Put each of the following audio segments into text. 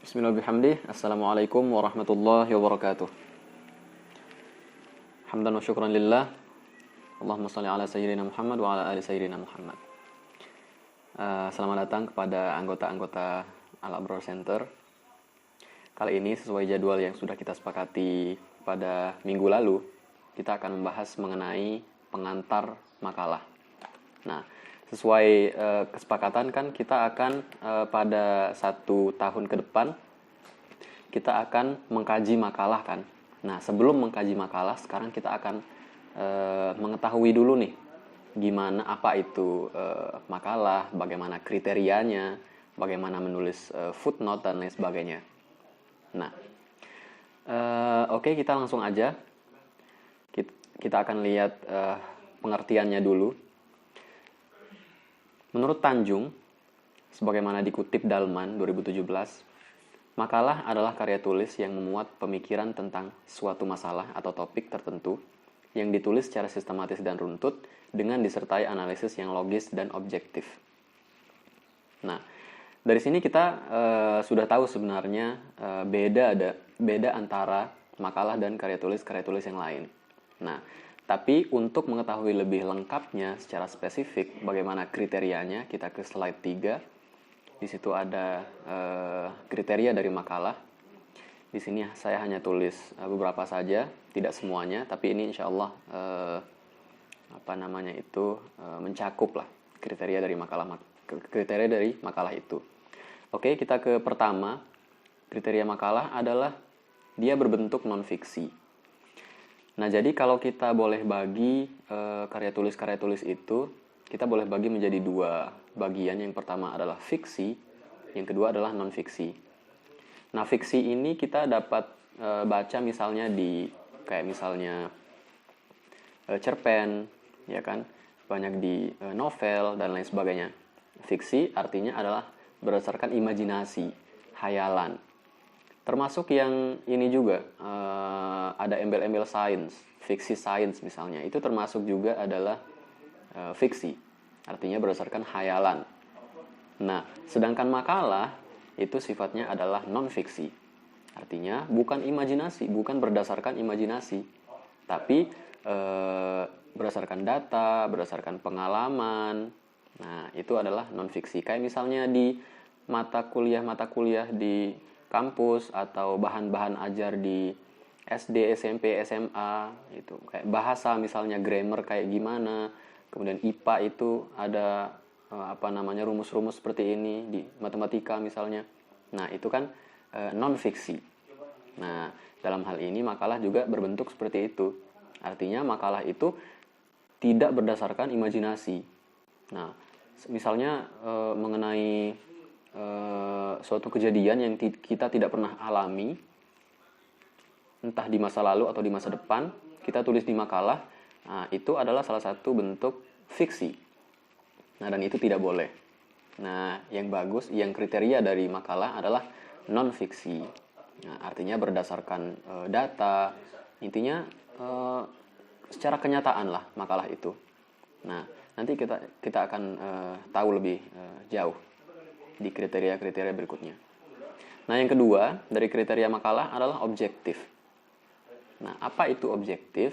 Bismillahirrahmanirrahim. Assalamualaikum warahmatullahi wabarakatuh. Hamdan wa syukran lillah. Allahumma salli ala sayyidina Muhammad wa ala ali sayyidina Muhammad. Selamat datang kepada anggota-anggota Al-Abrar Center. Kali ini sesuai jadwal yang sudah kita sepakati pada minggu lalu, kita akan membahas mengenai pengantar makalah. Nah, sesuai kesepakatan kan kita akan pada 1 tahun ke depan kita akan mengkaji makalah kan. Nah, sebelum mengkaji makalah, sekarang kita akan mengetahui dulu nih gimana apa itu makalah, bagaimana kriterianya, bagaimana menulis footnote dan lain sebagainya. Nah, oke, kita langsung aja. Kita akan lihat pengertiannya dulu. Menurut Tanjung, sebagaimana dikutip Dalman 2017, makalah adalah karya tulis yang memuat pemikiran tentang suatu masalah atau topik tertentu yang ditulis secara sistematis dan runtut dengan disertai analisis yang logis dan objektif. Nah, dari sini kita sudah tahu sebenarnya beda antara makalah dan karya tulis yang lain. Nah, tapi untuk mengetahui lebih lengkapnya secara spesifik bagaimana kriterianya, kita ke slide 3. Di situ ada kriteria dari makalah. Di sini saya hanya tulis beberapa saja, tidak semuanya, tapi ini insya Allah mencakup lah kriteria dari makalah itu. Oke, kita ke pertama. Kriteria makalah adalah dia berbentuk non-fiksi. Nah, jadi kalau kita boleh bagi karya tulis itu, kita boleh bagi menjadi 2 bagian. Yang pertama adalah fiksi, yang kedua adalah non-fiksi. Nah, fiksi ini kita dapat baca misalnya misalnya cerpen, ya kan, banyak di novel dan lain sebagainya. Fiksi artinya adalah berdasarkan imajinasi, hayalan. Termasuk yang ini juga, ada embel-embel sains, fiksi sains misalnya. Itu termasuk juga adalah fiksi, artinya berdasarkan hayalan. Nah, sedangkan makalah itu sifatnya adalah non-fiksi. Artinya bukan imajinasi, bukan berdasarkan imajinasi. Tapi berdasarkan data, berdasarkan pengalaman. Nah, itu adalah non-fiksi. Kayak misalnya di mata kuliah di kampus atau bahan-bahan ajar di SD, SMP, SMA itu kayak bahasa misalnya grammar kayak gimana, kemudian IPA itu ada rumus-rumus seperti ini di matematika misalnya. Nah, itu kan non fiksi. Nah, dalam hal ini makalah juga berbentuk seperti itu. Artinya makalah itu tidak berdasarkan imajinasi. Nah, misalnya mengenai suatu kejadian yang kita tidak pernah alami, entah di masa lalu atau di masa depan, kita tulis di makalah. Nah, itu adalah salah satu bentuk fiksi. Nah, dan itu tidak boleh. Nah, yang bagus, yang kriteria dari makalah adalah non-fiksi. Nah, artinya berdasarkan data, intinya secara kenyataan lah makalah itu. Nah, nanti kita akan tahu lebih jauh di kriteria-kriteria berikutnya. Nah, yang kedua dari kriteria makalah adalah objektif. Nah, apa itu objektif?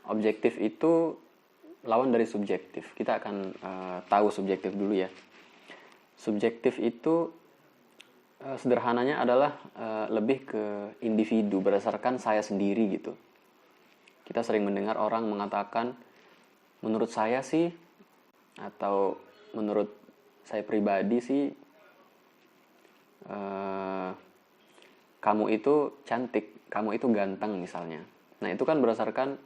Objektif itu lawan dari subjektif. Kita akan tahu subjektif dulu ya. Subjektif itu sederhananya adalah lebih ke individu, berdasarkan saya sendiri gitu. Kita sering mendengar orang mengatakan, menurut saya sih, atau menurut saya pribadi sih, kamu itu cantik, kamu itu ganteng misalnya. Nah, itu kan berdasarkan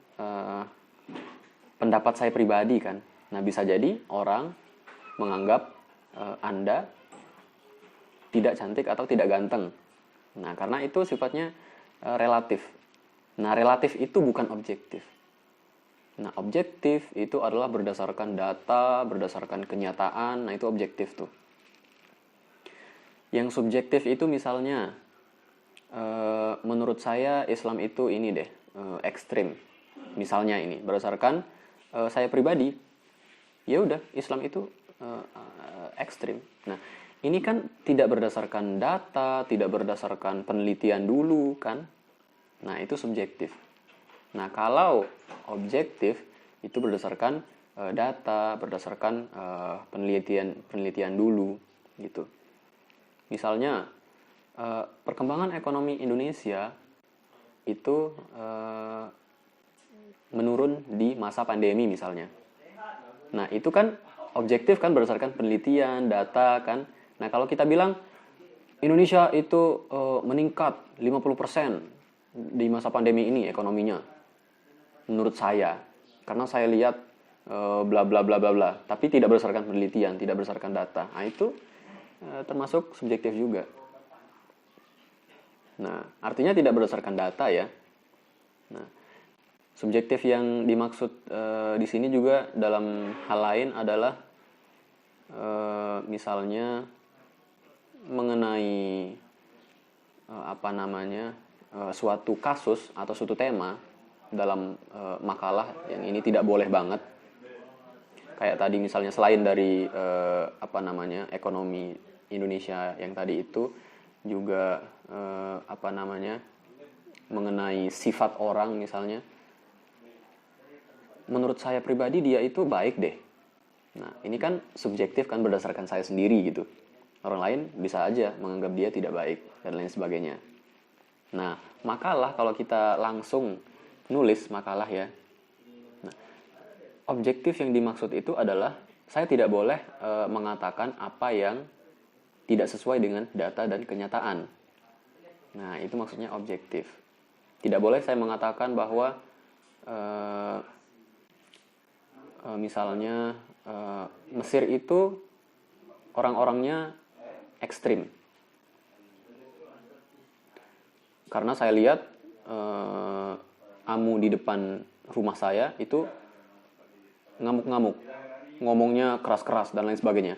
pendapat saya pribadi kan. Nah, bisa jadi orang menganggap Anda tidak cantik atau tidak ganteng. Nah, karena itu sifatnya relatif. Nah, relatif itu bukan objektif. Nah, objektif itu adalah berdasarkan data, berdasarkan kenyataan. Nah, itu objektif tuh. Yang subjektif itu misalnya, menurut saya Islam itu ini deh, ekstrim. Misalnya ini, berdasarkan saya pribadi, ya udah Islam itu ekstrim. Nah, ini kan tidak berdasarkan data, tidak berdasarkan penelitian dulu kan. Nah, itu subjektif. Nah, kalau objektif itu berdasarkan data, berdasarkan penelitian dulu gitu. Misalnya perkembangan ekonomi Indonesia itu menurun di masa pandemi misalnya. Nah, itu kan objektif kan berdasarkan penelitian, data kan. Nah, kalau kita bilang Indonesia itu meningkat 50% di masa pandemi ini ekonominya. Menurut saya, karena saya lihat bla bla bla bla bla, tapi tidak berdasarkan penelitian, tidak berdasarkan data. Nah, itu termasuk subjektif juga. Nah, artinya tidak berdasarkan data ya. Nah, subjektif yang dimaksud di sini juga dalam hal lain adalah misalnya mengenai suatu kasus atau suatu tema dalam makalah yang ini tidak boleh banget. Kayak tadi misalnya selain dari ekonomi Indonesia yang tadi itu juga mengenai sifat orang misalnya. Menurut saya pribadi dia itu baik deh. Nah, ini kan subjektif kan berdasarkan saya sendiri gitu. Orang lain bisa aja menganggap dia tidak baik dan lain sebagainya. Nah, makalah kalau kita langsung nulis makalah ya. Nah, objektif yang dimaksud itu adalah saya tidak boleh mengatakan apa yang tidak sesuai dengan data dan kenyataan. Nah, itu maksudnya objektif. Tidak boleh saya mengatakan bahwa misalnya Mesir itu orang-orangnya ekstrim. Karena saya lihat amu di depan rumah saya itu ngamuk-ngamuk, ngomongnya keras-keras dan lain sebagainya.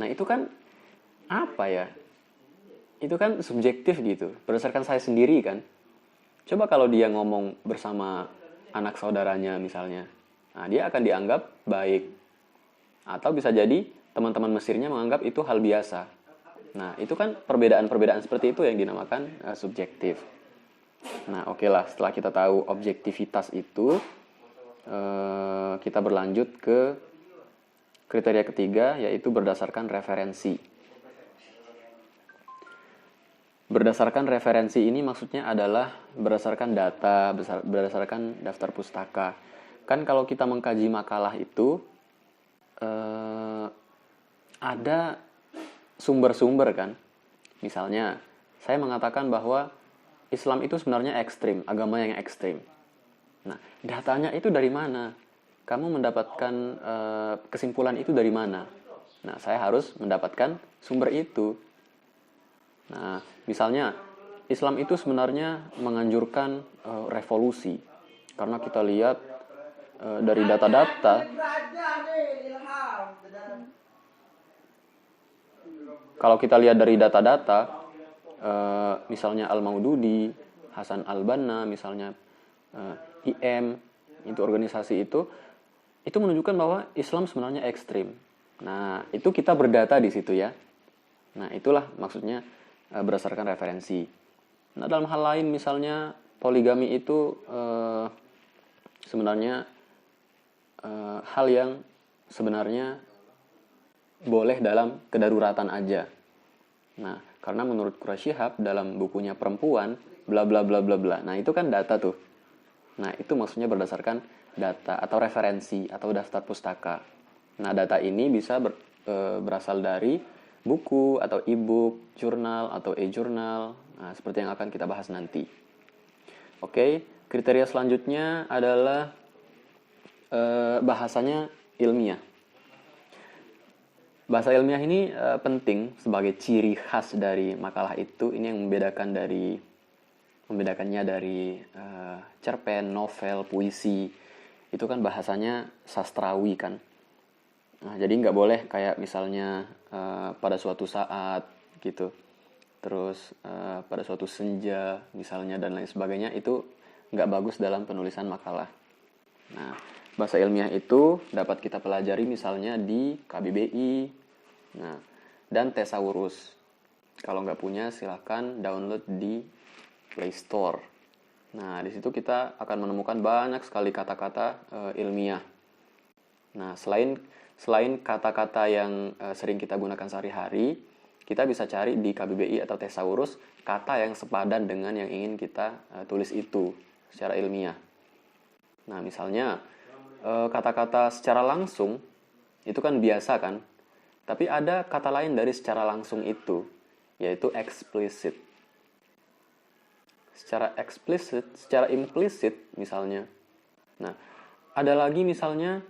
Nah, itu kan apa ya? Itu kan subjektif gitu, berdasarkan saya sendiri kan. Coba kalau dia ngomong bersama anak saudaranya misalnya, nah dia akan dianggap baik. Atau bisa jadi teman-teman Mesirnya menganggap itu hal biasa. Nah, itu kan perbedaan-perbedaan seperti itu yang dinamakan subjektif. Nah, oke lah, setelah kita tahu objektivitas itu, kita berlanjut ke kriteria ketiga, yaitu berdasarkan referensi. Berdasarkan referensi ini maksudnya adalah berdasarkan data, berdasarkan daftar pustaka. Kan kalau kita mengkaji makalah itu, ada sumber-sumber kan. Misalnya, saya mengatakan bahwa Islam itu sebenarnya ekstrim, agama yang ekstrim. Nah, datanya itu dari mana? Kamu mendapatkan kesimpulan itu dari mana? Nah, saya harus mendapatkan sumber itu. Nah, misalnya Islam itu sebenarnya menganjurkan revolusi. Karena kita lihat dari data-data, kalau kita lihat dari data-data, misalnya Al-Maududi, Hasan Al-Banna, misalnya IM, itu organisasi itu menunjukkan bahwa Islam sebenarnya ekstrim. Nah, itu kita berdata di situ ya. Nah, itulah maksudnya berdasarkan referensi. Nah, dalam hal lain misalnya poligami itu sebenarnya hal yang sebenarnya boleh dalam kedaruratan aja. Nah, karena menurut Quraish Shihab dalam bukunya Perempuan, bla bla bla bla bla. Nah, itu kan data tuh. Nah, itu maksudnya berdasarkan data atau referensi atau daftar pustaka. Nah, data ini bisa berasal dari buku atau e-book, jurnal atau e-jurnal. Nah, seperti yang akan kita bahas nanti. Oke, kriteria selanjutnya adalah bahasanya ilmiah. Bahasa ilmiah ini penting sebagai ciri khas dari makalah itu. Ini yang membedakannya dari cerpen, novel, puisi. Itu kan bahasanya sastrawi kan. Nah, jadi nggak boleh kayak misalnya pada suatu saat gitu. Terus pada suatu senja misalnya dan lain sebagainya, itu nggak bagus dalam penulisan makalah. Nah, bahasa ilmiah itu dapat kita pelajari misalnya di KBBI. Nah, dan Thesaurus. Kalau nggak punya, silahkan download di Play Store. Nah, di situ kita akan menemukan banyak sekali kata-kata ilmiah. Nah, selain kata-kata yang sering kita gunakan sehari-hari, kita bisa cari di KBBI atau Thesaurus kata yang sepadan dengan yang ingin kita tulis itu secara ilmiah. Nah, misalnya kata-kata secara langsung itu kan biasa kan, tapi ada kata lain dari secara langsung itu, yaitu explicit. Secara eksplisit, secara implisit misalnya. Nah, ada lagi misalnya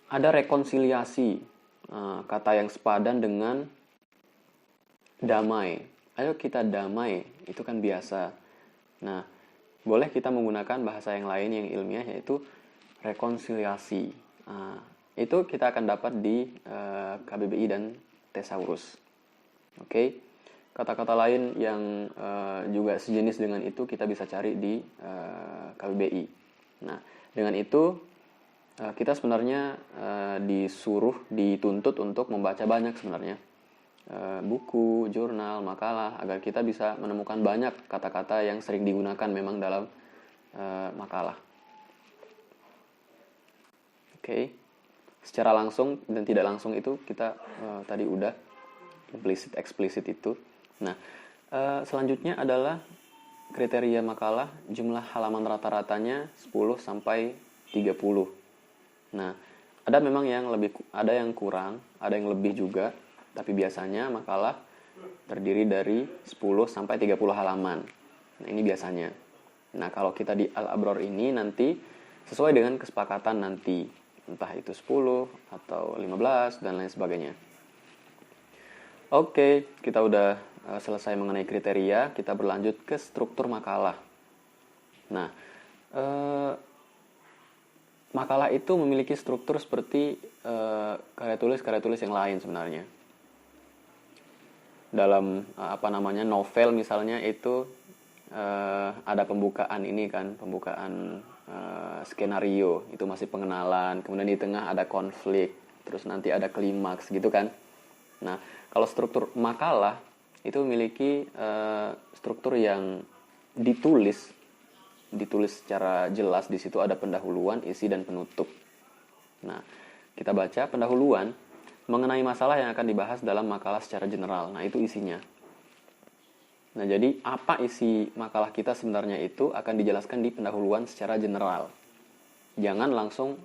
ada rekonsiliasi, kata yang sepadan dengan damai. Ayo kita damai, itu kan biasa. Nah, boleh kita menggunakan bahasa yang lain yang ilmiah, yaitu rekonsiliasi. Itu kita akan dapat di KBBI dan Thesaurus. Oke, kata-kata lain yang juga sejenis dengan itu kita bisa cari di KBBI. Nah, dengan itu kita sebenarnya dituntut untuk membaca banyak sebenarnya buku, jurnal, makalah, agar kita bisa menemukan banyak kata-kata yang sering digunakan memang dalam makalah. Oke. Secara langsung dan tidak langsung itu kita tadi udah implicit, explicit itu. Nah, selanjutnya adalah kriteria makalah, jumlah halaman rata-ratanya 10 sampai 30. Nah, ada memang ada yang kurang, ada yang lebih juga, tapi biasanya makalah terdiri dari 10 sampai 30 halaman. Nah, ini biasanya. Nah, kalau kita di Al-Abror ini nanti sesuai dengan kesepakatan nanti, entah itu 10 atau 15 dan lain sebagainya. Oke, kita udah selesai mengenai kriteria, kita berlanjut ke struktur makalah. Nah, makalah itu memiliki struktur seperti karya tulis yang lain sebenarnya. Dalam novel misalnya itu ada pembukaan ini kan, pembukaan skenario, itu masih pengenalan, kemudian di tengah ada konflik, terus nanti ada klimaks gitu kan. Nah, kalau struktur makalah itu memiliki struktur yang ditulis secara jelas. Di situ ada pendahuluan, isi, dan penutup. Nah, kita baca pendahuluan mengenai masalah yang akan dibahas dalam makalah secara general. Nah, itu isinya. Nah, jadi apa isi makalah kita sebenarnya itu akan dijelaskan di pendahuluan secara general. Jangan langsung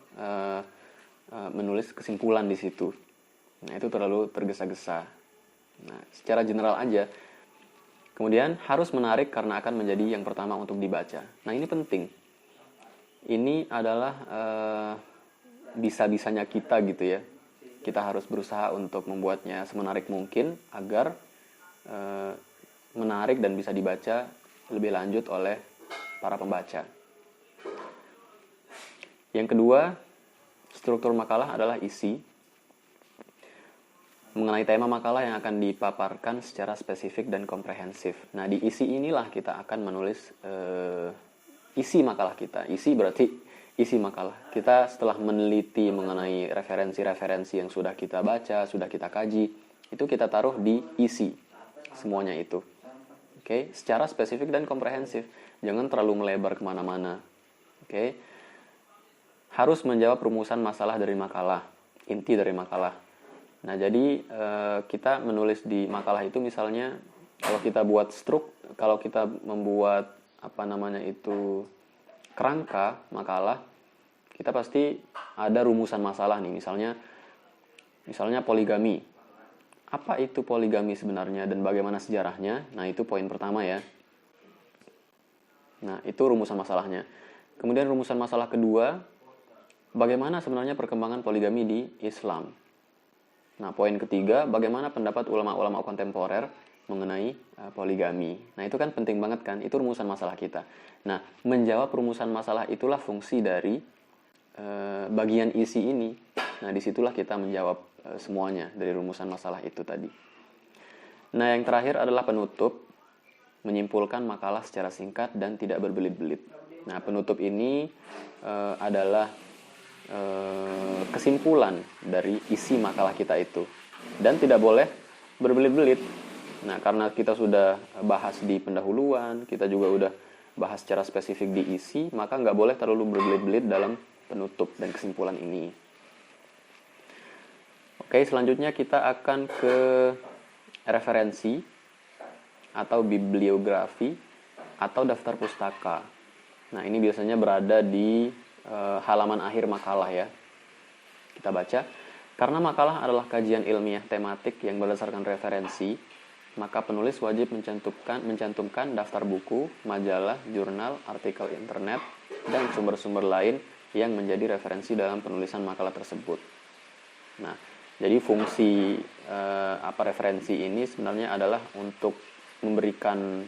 menulis kesimpulan di situ. Nah, itu terlalu tergesa-gesa. Nah, secara general aja. Kemudian harus menarik karena akan menjadi yang pertama untuk dibaca. Nah, ini penting. Ini adalah bisa-bisanya kita gitu ya. Kita harus berusaha untuk membuatnya semenarik mungkin agar menarik dan bisa dibaca lebih lanjut oleh para pembaca. Yang kedua, struktur makalah adalah isi. Mengenai tema makalah yang akan dipaparkan secara spesifik dan komprehensif. Nah, di isi inilah kita akan menulis isi makalah kita. Isi berarti isi makalah. Kita setelah meneliti mengenai referensi-referensi yang sudah kita baca, sudah kita kaji, itu kita taruh di isi. Semuanya itu. Oke, secara spesifik dan komprehensif. Jangan terlalu melebar kemana-mana. Oke. Harus menjawab rumusan masalah dari makalah. Inti dari makalah. Nah, jadi kita menulis di makalah itu misalnya kalau kita membuat kerangka makalah, kita pasti ada rumusan masalah nih. Misalnya poligami. Apa itu poligami sebenarnya dan bagaimana sejarahnya? Nah, itu poin pertama ya. Nah, itu rumusan masalahnya. Kemudian rumusan masalah kedua, bagaimana sebenarnya perkembangan poligami di Islam? Nah, poin ketiga, bagaimana pendapat ulama-ulama kontemporer mengenai poligami. Nah, itu kan penting banget kan, itu rumusan masalah kita. Nah, menjawab rumusan masalah itulah fungsi dari bagian isi ini. Nah, disitulah kita menjawab semuanya dari rumusan masalah itu tadi. Nah, yang terakhir adalah penutup, menyimpulkan makalah secara singkat dan tidak berbelit-belit. Nah, penutup ini adalah kesimpulan dari isi makalah kita itu, dan tidak boleh berbelit-belit. Nah, karena kita sudah bahas di pendahuluan, kita juga udah bahas secara spesifik di isi, maka nggak boleh terlalu berbelit-belit dalam penutup dan kesimpulan ini. Oke, selanjutnya kita akan ke referensi atau bibliografi atau daftar pustaka. Nah, ini biasanya berada di halaman akhir makalah ya. Kita baca, karena makalah adalah kajian ilmiah tematik yang berdasarkan referensi, maka penulis wajib mencantumkan daftar buku, majalah, jurnal, artikel internet, dan sumber-sumber lain yang menjadi referensi dalam penulisan makalah tersebut. Nah, jadi fungsi referensi ini sebenarnya adalah untuk memberikan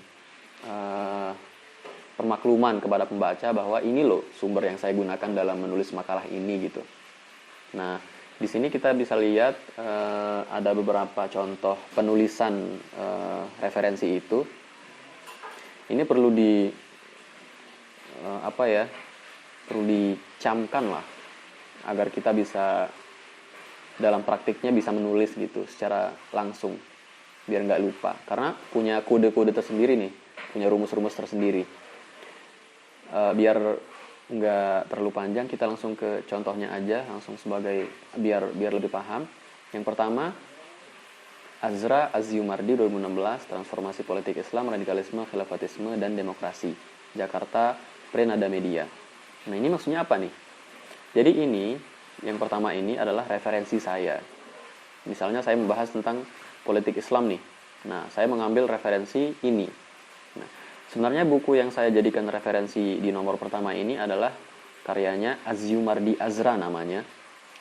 permakluman kepada pembaca bahwa ini loh sumber yang saya gunakan dalam menulis makalah ini gitu. Nah, di sini kita bisa lihat ada beberapa contoh penulisan referensi itu. Ini perlu perlu dicamkan lah agar kita bisa dalam praktiknya bisa menulis gitu secara langsung biar nggak lupa, karena punya kode-kode tersendiri nih, punya rumus-rumus tersendiri. Biar nggak terlalu panjang, kita langsung ke contohnya aja, langsung sebagai biar lebih paham. Yang pertama, Azra Az-Zyumardi 2016, Transformasi Politik Islam, Radikalisme, Khilafatisme, dan Demokrasi, Jakarta, Prenada Media. Nah, ini maksudnya apa nih? Jadi ini, yang pertama ini adalah referensi saya. Misalnya saya membahas tentang politik Islam nih. Nah, saya mengambil referensi ini. Nah, sebenarnya buku yang saya jadikan referensi di nomor pertama ini adalah karyanya Az-Zyumardi Azra namanya,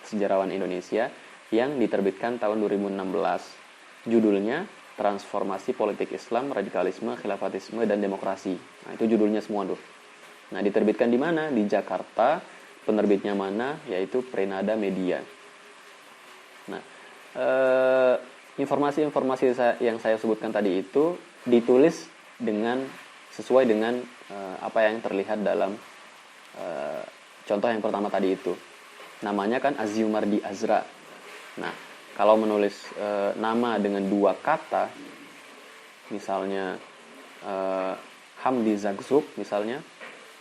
sejarawan Indonesia, yang diterbitkan tahun 2016. Judulnya Transformasi Politik Islam, Radikalisme, Khilafatisme, dan Demokrasi. Nah, itu judulnya semua tuh. Nah, diterbitkan di mana? Di Jakarta. Penerbitnya mana? Yaitu Prenada Media. Nah, informasi-informasi yang saya sebutkan tadi itu ditulis sesuai dengan apa yang terlihat dalam contoh yang pertama tadi itu. Namanya kan Az-Zyumardi Azra. Nah, kalau menulis nama dengan dua kata, misalnya Hamdi Zagzug misalnya,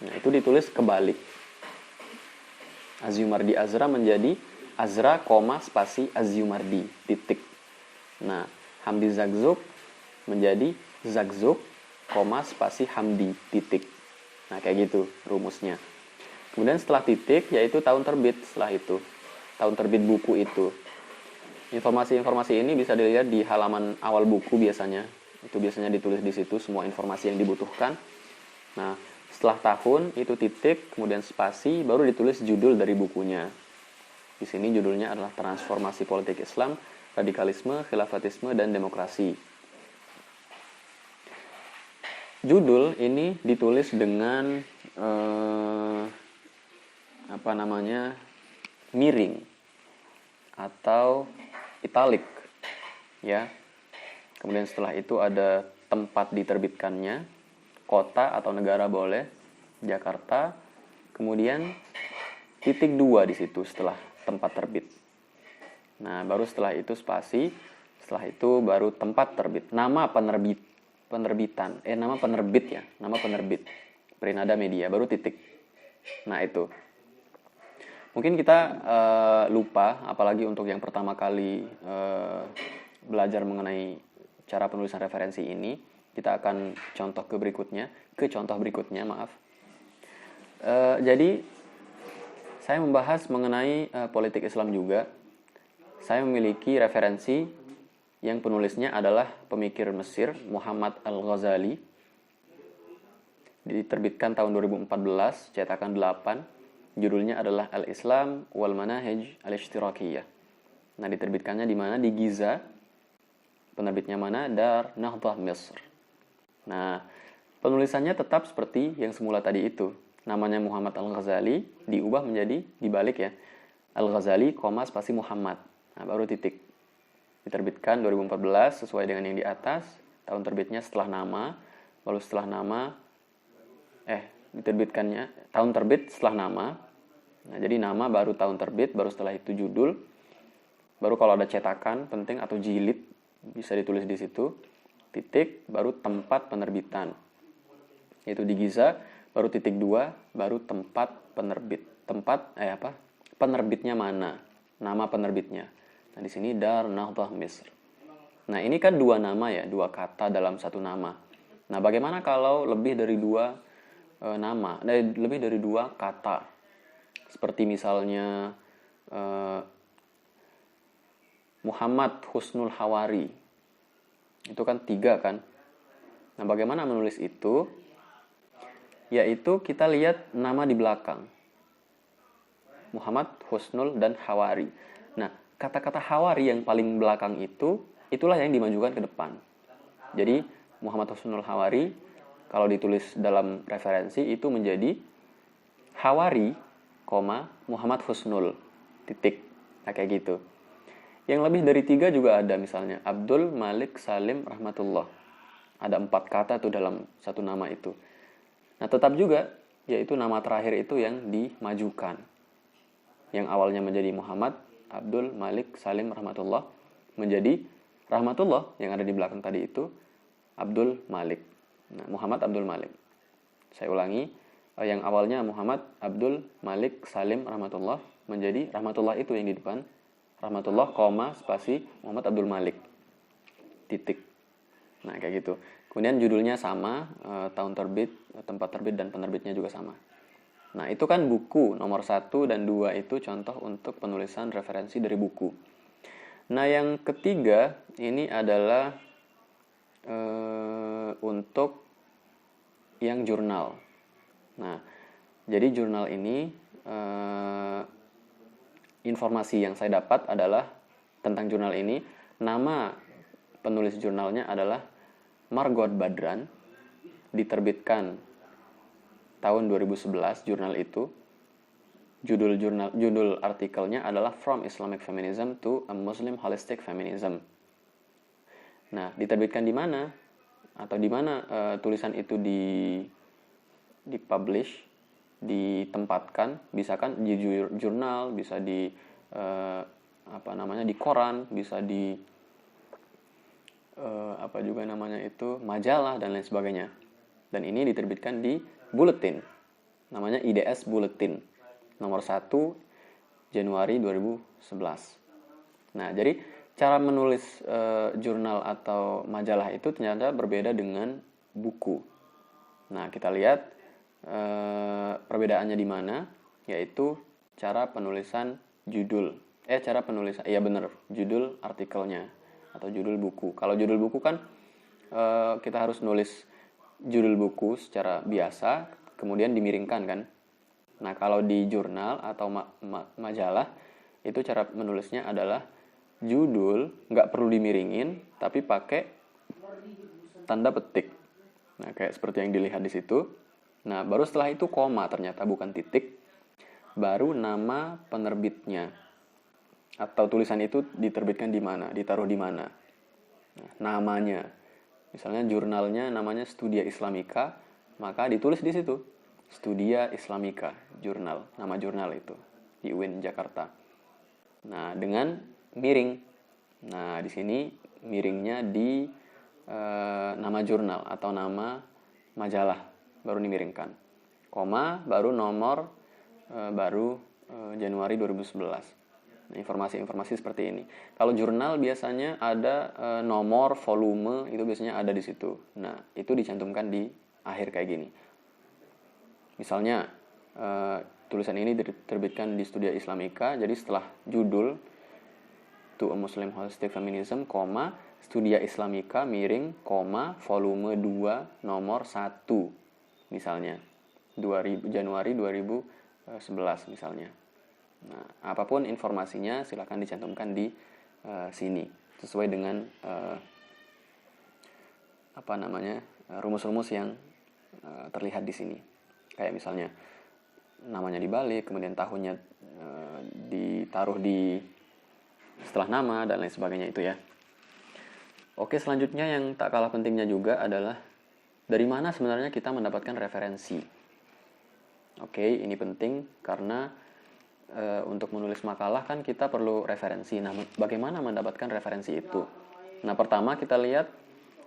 nah itu ditulis kebalik. Az-Zyumardi Azra menjadi Azra, spasi Az-Zyumardi, titik. Nah, Hamdi Zagzug menjadi Zagzug, spasi Hamdi, titik. Nah, kayak gitu rumusnya. Kemudian setelah titik, yaitu tahun terbit setelah itu. Tahun terbit buku itu. Informasi-informasi ini bisa dilihat di halaman awal buku biasanya. Itu biasanya ditulis di situ semua informasi yang dibutuhkan. Nah, setelah tahun, itu titik, kemudian spasi, baru ditulis judul dari bukunya. Di sini judulnya adalah Transformasi Politik Islam, Radikalisme, Khilafatisme, dan Demokrasi. Judul ini ditulis dengan miring atau italik, ya. Kemudian setelah itu ada tempat diterbitkannya, kota atau negara boleh, Jakarta. Kemudian titik 2 di situ setelah tempat terbit. Nah, baru setelah itu spasi, setelah itu baru tempat terbit, nama penerbit, nama penerbit, Prenada Media, baru titik. Nah, itu. Mungkin kita lupa, apalagi untuk yang pertama kali belajar mengenai cara penulisan referensi ini. Kita akan contoh berikutnya, maaf. Jadi, saya membahas mengenai politik Islam juga. Saya memiliki referensi yang penulisnya adalah pemikir Mesir, Muhammad Al-Ghazali. Diterbitkan tahun 2014, cetakan 8. Judulnya adalah Al-Islam wal Manahij Al-Ishtirakiyah. Nah, diterbitkannya di mana? Di Giza. Penerbitnya mana? Dar Nahdhah Misr. Nah, penulisannya tetap seperti yang semula tadi itu. Namanya Muhammad Al-Ghazali, diubah menjadi dibalik ya. Al-Ghazali, spasi Muhammad. Nah, baru titik. Diterbitkan 2014 sesuai dengan yang di atas. Tahun terbitnya setelah nama. Lalu setelah nama diterbitkannya tahun terbit setelah nama. Nah, jadi nama baru tahun terbit, baru setelah itu judul, baru kalau ada cetakan penting atau jilid bisa ditulis di situ, titik, baru tempat penerbitan. Yaitu di Giza, baru titik 2, baru tempat penerbit. Penerbitnya mana? Nama penerbitnya. Nah, di sini Dar Nahdhah Misr. Nah, ini kan dua nama ya, dua kata dalam satu nama. Nah, bagaimana kalau lebih dari dua nama, lebih dari dua kata? Seperti misalnya Muhammad Husnul Hawari. Itu kan 3 kan? Nah, bagaimana menulis itu? Yaitu kita lihat nama di belakang. Muhammad Husnul dan Hawari. Nah, kata-kata Hawari yang paling belakang itu, itulah yang dimajukan ke depan. Jadi, Muhammad Husnul Hawari, kalau ditulis dalam referensi, itu menjadi Hawari, Muhammad Husnul, titik. Nah, kayak gitu. Yang lebih dari 3 juga ada, misalnya Abdul Malik Salim Rahmatullah. Ada 4 kata tuh dalam satu nama itu. Nah, tetap juga, yaitu nama terakhir itu yang dimajukan. Yang awalnya menjadi Muhammad, Abdul Malik Salim Rahmatullah, menjadi Rahmatullah yang ada di belakang tadi itu Abdul Malik. Nah, Muhammad Abdul Malik. Saya ulangi, yang awalnya Muhammad Abdul Malik Salim Rahmatullah menjadi Rahmatullah itu yang di depan. Rahmatullah, spasi Muhammad Abdul Malik. Titik. Nah, kayak gitu. Kemudian judulnya sama, tahun terbit, tempat terbit, dan penerbitnya juga sama. Nah, itu kan buku nomor 1 dan 2 itu contoh untuk penulisan referensi dari buku. Nah, yang ketiga ini adalah untuk yang jurnal. Nah, jadi jurnal ini informasi yang saya dapat adalah tentang jurnal ini. Nama penulis jurnalnya adalah Margot Badran, diterbitkan tahun 2011 jurnal itu. Judul artikelnya adalah From Islamic Feminism to a Muslim Holistic Feminism. Nah, diterbitkan di mana? Atau di mana tulisan itu dipublish, ditempatkan? Bisa kan di jurnal, bisa di di koran, bisa di majalah dan lain sebagainya. Dan ini diterbitkan di Bulletin, namanya IDS Bulletin, nomor 1 Januari 2011. Nah, jadi cara menulis jurnal atau majalah itu ternyata berbeda dengan buku. Nah, kita lihat perbedaannya di mana, yaitu cara penulisan judul. Judul artikelnya atau judul buku. Kalau judul buku kan kita harus nulis judul buku secara biasa, kemudian dimiringkan kan. Nah, kalau di jurnal atau majalah, itu cara menulisnya adalah judul, nggak perlu dimiringin, tapi pakai tanda petik. Nah, kayak seperti yang dilihat di situ. Nah, baru setelah itu koma, ternyata bukan titik. Baru nama penerbitnya. Atau tulisan itu diterbitkan di mana, ditaruh di mana. Nah, namanya. Misalnya jurnalnya namanya Studia Islamika, maka ditulis di situ. Studia Islamika, jurnal, nama jurnal itu di UIN Jakarta. Nah, dengan miring. Nah, di sini miringnya di nama jurnal atau nama majalah baru dimiringkan. Koma baru nomor Januari 2011. Nah, informasi-informasi seperti ini. Kalau jurnal biasanya ada nomor, volume, itu biasanya ada di situ. Nah, itu dicantumkan di akhir kayak gini. Misalnya, tulisan ini diterbitkan di Studia Islamika, jadi setelah judul To a Muslim Holistic Feminism, Studia Islamika, miring, volume 2, nomor 1, misalnya. Januari 2011 misalnya. Nah, apapun informasinya silakan dicantumkan di sini sesuai dengan rumus-rumus yang terlihat di sini. Kayak misalnya namanya dibalik, kemudian tahunnya ditaruh di setelah nama dan lain sebagainya itu ya. Oke, selanjutnya yang tak kalah pentingnya juga adalah dari mana sebenarnya kita mendapatkan referensi. Oke, ini penting karena untuk menulis makalah kan kita perlu referensi. Nah, bagaimana mendapatkan referensi itu? Nah, pertama kita lihat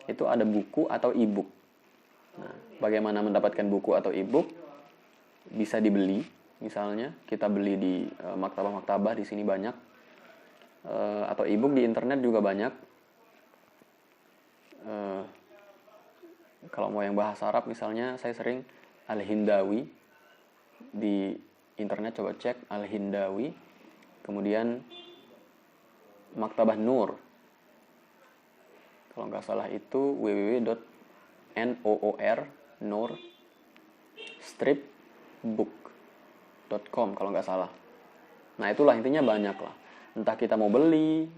itu ada buku atau e-book. Nah, bagaimana mendapatkan buku atau e-book? Bisa dibeli, misalnya kita beli di maktabah-maktabah, di sini banyak, atau e-book di internet juga banyak. Kalau mau yang bahasa Arab misalnya, saya sering Al-Hindawi di internet, coba cek Al-Hindawi, kemudian Maktabah Nur, kalau nggak salah itu www.noor-stripbook.com kalau nggak salah. Nah, itulah intinya, banyak lah, entah kita mau beli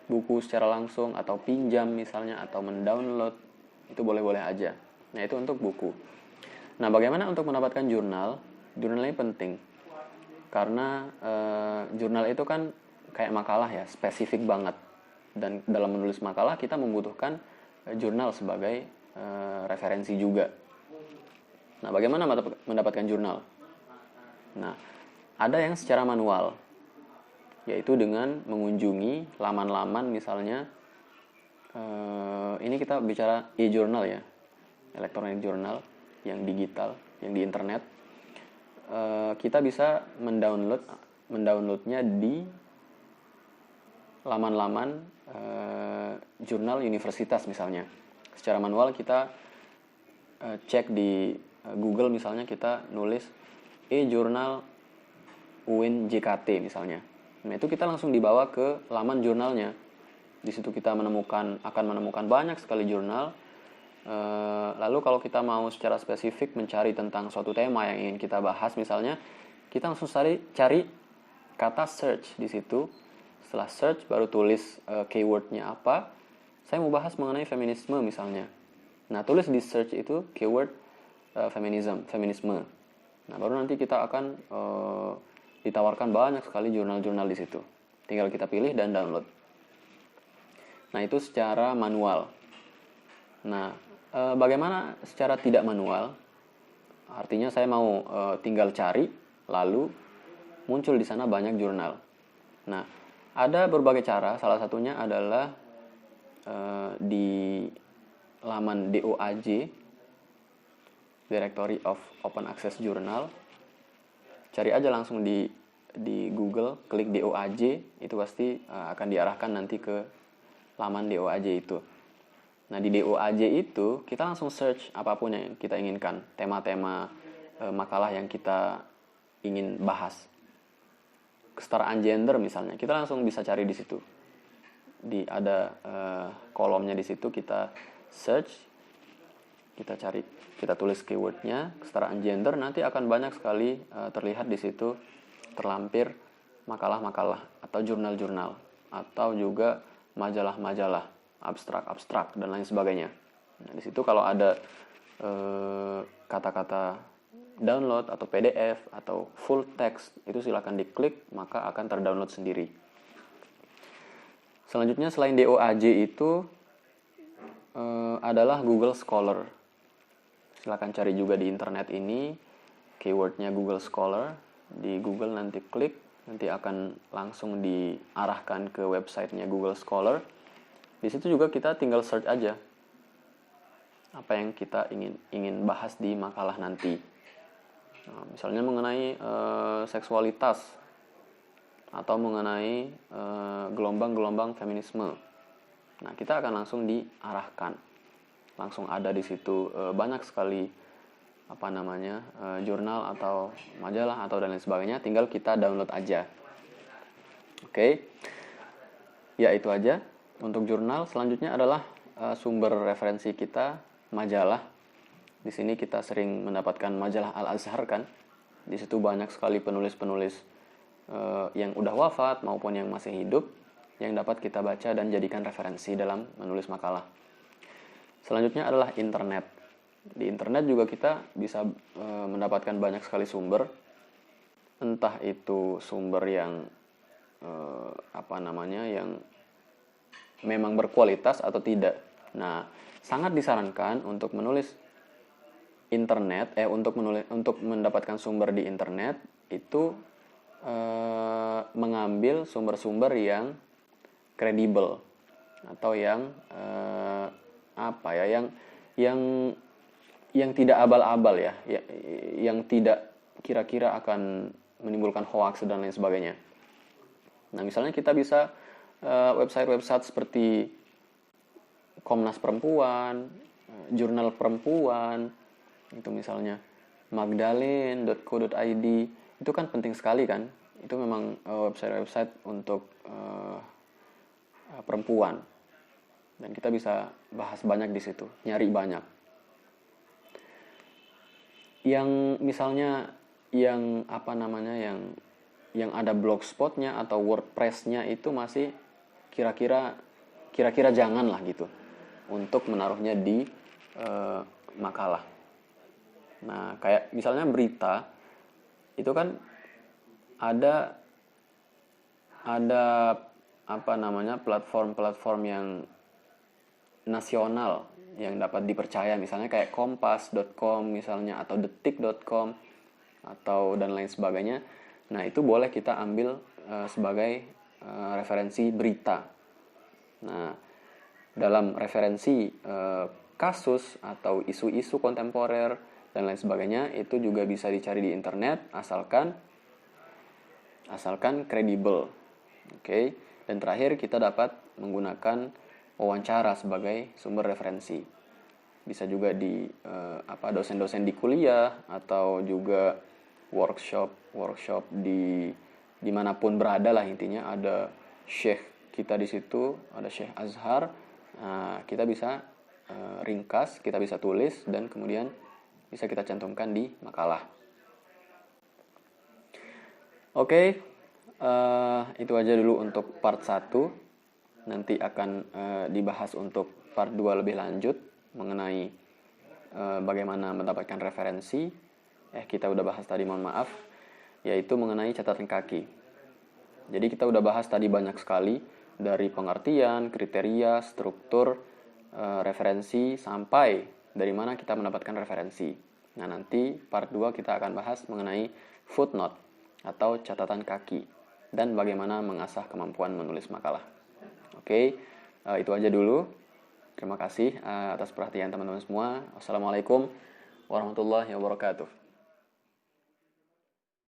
buku secara langsung atau pinjam misalnya, atau mendownload, itu boleh-boleh aja. Nah, itu untuk buku. Nah, bagaimana untuk mendapatkan jurnal? Jurnal ini penting karena jurnal itu kan kayak makalah ya, spesifik banget, dan dalam menulis makalah kita membutuhkan jurnal sebagai referensi juga. Nah, bagaimana mendapatkan jurnal? Nah, ada yang secara manual, yaitu dengan mengunjungi laman-laman, misalnya ini kita bicara e-journal ya, electronic journal yang digital, yang di internet. Kita bisa mendownloadnya di laman-laman jurnal universitas misalnya. Secara manual kita cek di Google, misalnya kita nulis e-jurnal UIN JKT misalnya. Nah, itu kita langsung dibawa ke laman jurnalnya. Di situ kita akan menemukan banyak sekali jurnal. Lalu kalau kita mau secara spesifik mencari tentang suatu tema yang ingin kita bahas misalnya, kita langsung cari kata search di situ. Setelah search baru tulis keywordnya apa. Saya mau bahas mengenai feminisme misalnya. Nah, tulis di search itu keyword feminisme. Nah, baru nanti kita akan ditawarkan banyak sekali jurnal-jurnal di situ. Tinggal kita pilih dan download. Nah, itu secara manual. Nah, bagaimana secara tidak manual? Artinya saya mau tinggal cari, lalu muncul di sana banyak jurnal. Nah, ada berbagai cara. Salah satunya adalah di laman DOAJ, Directory of Open Access Journal. Cari aja langsung di Google, klik DOAJ, itu pasti akan diarahkan nanti ke laman DOAJ itu. Nah, di DOAJ itu kita langsung search apapun yang kita inginkan, tema-tema makalah yang kita ingin bahas. Kesetaraan gender misalnya, kita langsung bisa cari di situ. Ada kolomnya di situ, kita search, kita cari, kita tulis keywordnya kesetaraan gender, nanti akan banyak sekali terlihat di situ, terlampir makalah-makalah atau jurnal-jurnal, atau juga majalah-majalah abstrak dan lain sebagainya. Nah, di situ kalau ada kata-kata download atau PDF atau full text, itu silakan diklik, maka akan terdownload sendiri. Selanjutnya selain DOAJ itu adalah Google Scholar. Silakan cari juga di internet ini keywordnya Google Scholar. Di Google nanti klik, nanti akan langsung diarahkan ke websitenya Google Scholar. Di situ juga kita tinggal search aja apa yang kita ingin bahas di makalah nanti. Nah, misalnya mengenai seksualitas atau mengenai gelombang-gelombang feminisme. Nah, kita akan langsung diarahkan. Langsung ada di situ banyak sekali jurnal atau majalah atau dan lain sebagainya, tinggal kita download aja. Oke. Ya, itu aja untuk jurnal. Selanjutnya adalah sumber referensi kita, majalah. Di sini kita sering mendapatkan majalah Al-Azhar kan. Di situ banyak sekali penulis-penulis yang udah wafat maupun yang masih hidup yang dapat kita baca dan jadikan referensi dalam menulis makalah. Selanjutnya adalah internet. Di internet juga kita bisa mendapatkan banyak sekali sumber. Entah itu sumber yang yang memang berkualitas atau tidak. Nah, sangat disarankan untuk menulis internet, untuk mendapatkan sumber di internet, itu mengambil sumber-sumber yang kredibel atau yang yang tidak abal-abal ya, yang tidak kira-kira akan menimbulkan hoax dan lain sebagainya. Nah, misalnya kita bisa website-website seperti Komnas Perempuan, Jurnal Perempuan, itu misalnya magdalene.co.id, itu kan penting sekali kan. Itu memang website-website untuk perempuan. Dan kita bisa bahas banyak di situ, nyari banyak. Yang misalnya yang ada blogspotnya atau wordpressnya itu masih kira-kira jangan lah gitu untuk menaruhnya di makalah. Nah, kayak misalnya berita itu kan ada platform-platform yang nasional yang dapat dipercaya, misalnya kayak kompas.com misalnya, atau detik.com atau dan lain sebagainya. Nah, itu boleh kita ambil sebagai referensi berita. Nah, dalam referensi kasus atau isu-isu kontemporer dan lain sebagainya, itu juga bisa dicari di internet asalkan kredibel. Oke. Dan terakhir kita dapat menggunakan wawancara sebagai sumber referensi. Bisa juga di dosen-dosen di kuliah atau juga workshop di dimanapun berada lah, intinya ada syekh kita di situ, ada Syekh Azhar. Kita bisa ringkas, kita bisa tulis dan kemudian bisa kita cantumkan di makalah. Oke, itu aja dulu untuk part 1. Nanti akan dibahas untuk part 2 lebih lanjut mengenai bagaimana mendapatkan referensi. Kita udah bahas tadi, mohon maaf, yaitu mengenai catatan kaki. Jadi kita udah bahas tadi banyak sekali, dari pengertian, kriteria, struktur, referensi, sampai dari mana kita mendapatkan referensi. Nah, nanti part 2 kita akan bahas mengenai footnote atau catatan kaki dan bagaimana mengasah kemampuan menulis makalah. Oke, itu aja dulu. Terima kasih atas perhatian teman-teman semua. Wassalamualaikum warahmatullahi wabarakatuh.